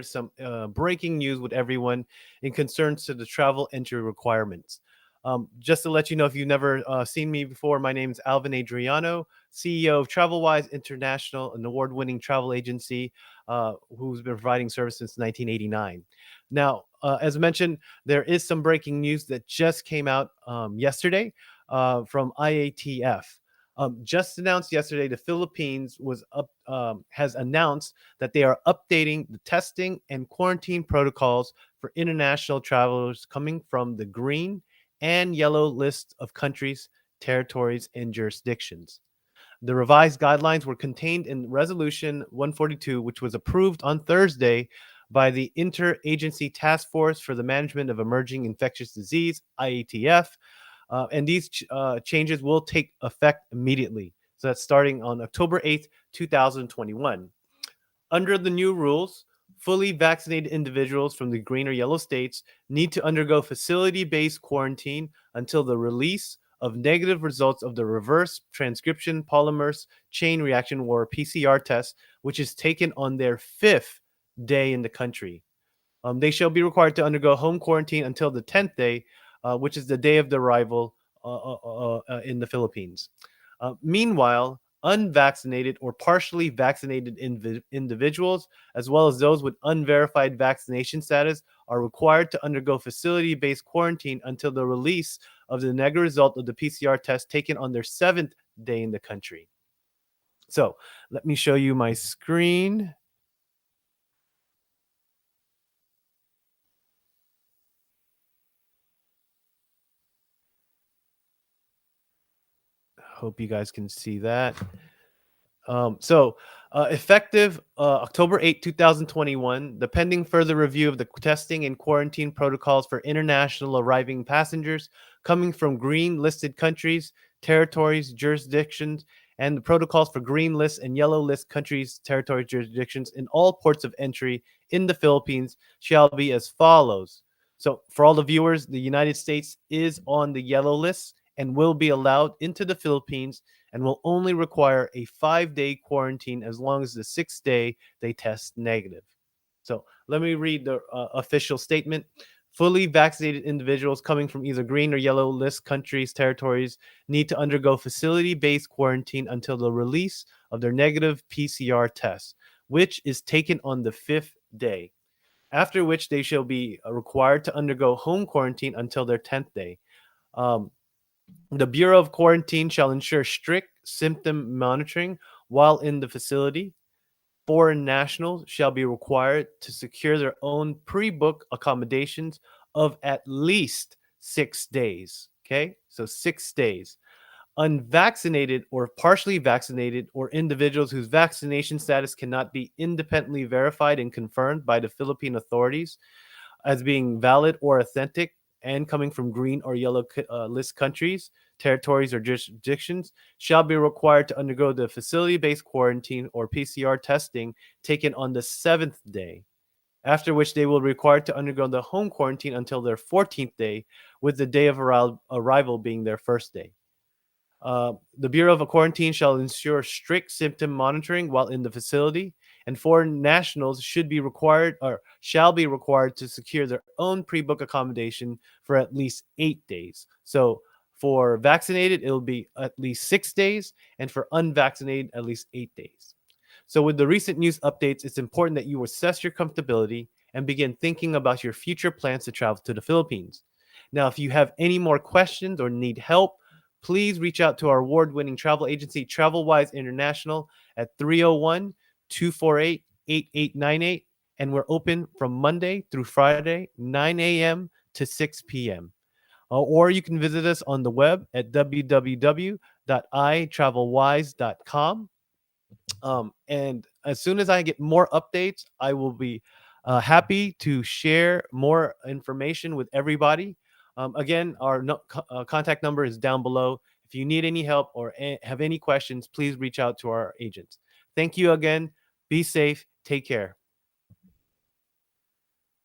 some breaking news with everyone in concerns to the travel entry requirements. Just to let you know, if you've never seen me before, my name is Alvin Adriano, CEO of TravelWise International, an award winning travel agency who's been providing service since 1989. Now, as mentioned, there is some breaking news that just came out yesterday from IATF. Just announced yesterday, the Philippines has announced that they are updating the testing and quarantine protocols for international travelers coming from the green and yellow list of countries, territories, and jurisdictions. The revised guidelines were contained in Resolution 142, which was approved on Thursday by the Interagency Task Force for the Management of Emerging Infectious Disease, IATF, and these changes will take effect immediately. So that's starting on October 8th, 2021. Under the new rules, fully vaccinated individuals from the green or yellow states need to undergo facility based quarantine until the release of negative results of the reverse transcription polymers chain reaction or PCR test, which is taken on their fifth day in the country. They shall be required to undergo home quarantine until the 10th day, which is the day of the arrival in the Philippines. Meanwhile, unvaccinated or partially vaccinated individuals, as well as those with unverified vaccination status, are required to undergo facility based quarantine until the release of the negative result of the PCR test taken on their seventh day in the country. So let me show you my screen. Hope you guys can see that. Effective October 8, 2021, the pending further review of the testing and quarantine protocols for international arriving passengers coming from green listed countries, territories, jurisdictions, and the protocols for green list and yellow list countries, territories, jurisdictions in all ports of entry in the Philippines shall be as follows. So, for all the viewers, the United States is on the yellow list and will be allowed into the Philippines and will only require a 5-day quarantine as long as the 6th day they test negative. So let me read the official statement. Fully vaccinated individuals coming from either green or yellow list countries, territories need to undergo facility based quarantine until the release of their negative PCR test, which is taken on the 5th day, after which they shall be required to undergo home quarantine until their 10th day. Um, the Bureau of Quarantine shall ensure strict symptom monitoring while in the facility. Foreign nationals shall be required to secure their own pre book accommodations of at least 6 days. Okay, so 6 days. Unvaccinated or partially vaccinated or individuals whose vaccination status cannot be independently verified and confirmed by the Philippine authorities as being valid or authentic and coming from green or yellow list countries, territories, or jurisdictions shall be required to undergo the facility based quarantine or PCR testing taken on the seventh day, after which they will be required to undergo the home quarantine until their 14th day, with the day of arrival being their first day. The Bureau of Quarantine shall ensure strict symptom monitoring while in the facility, and foreign nationals should be required or shall be required to secure their own pre-book accommodation for at least 8 days. So for vaccinated, it'll be at least 6 days, and for unvaccinated, at least 8 days. So with the recent news updates, it's important that you assess your comfortability and begin thinking about your future plans to travel to the Philippines. Now, if you have any more questions or need help, please reach out to our award winning travel agency, TravelWise International, at 301 248 8898. And we're open from Monday through Friday, 9 a.m. to 6 p.m. Or you can visit us on the web at www.itravelwise.com. And as soon as I get more updates, I will be happy to share more information with everybody. Again, our contact number is down below. If you need any help or have any questions, please reach out to our agents. Thank you again. Be safe. Take care.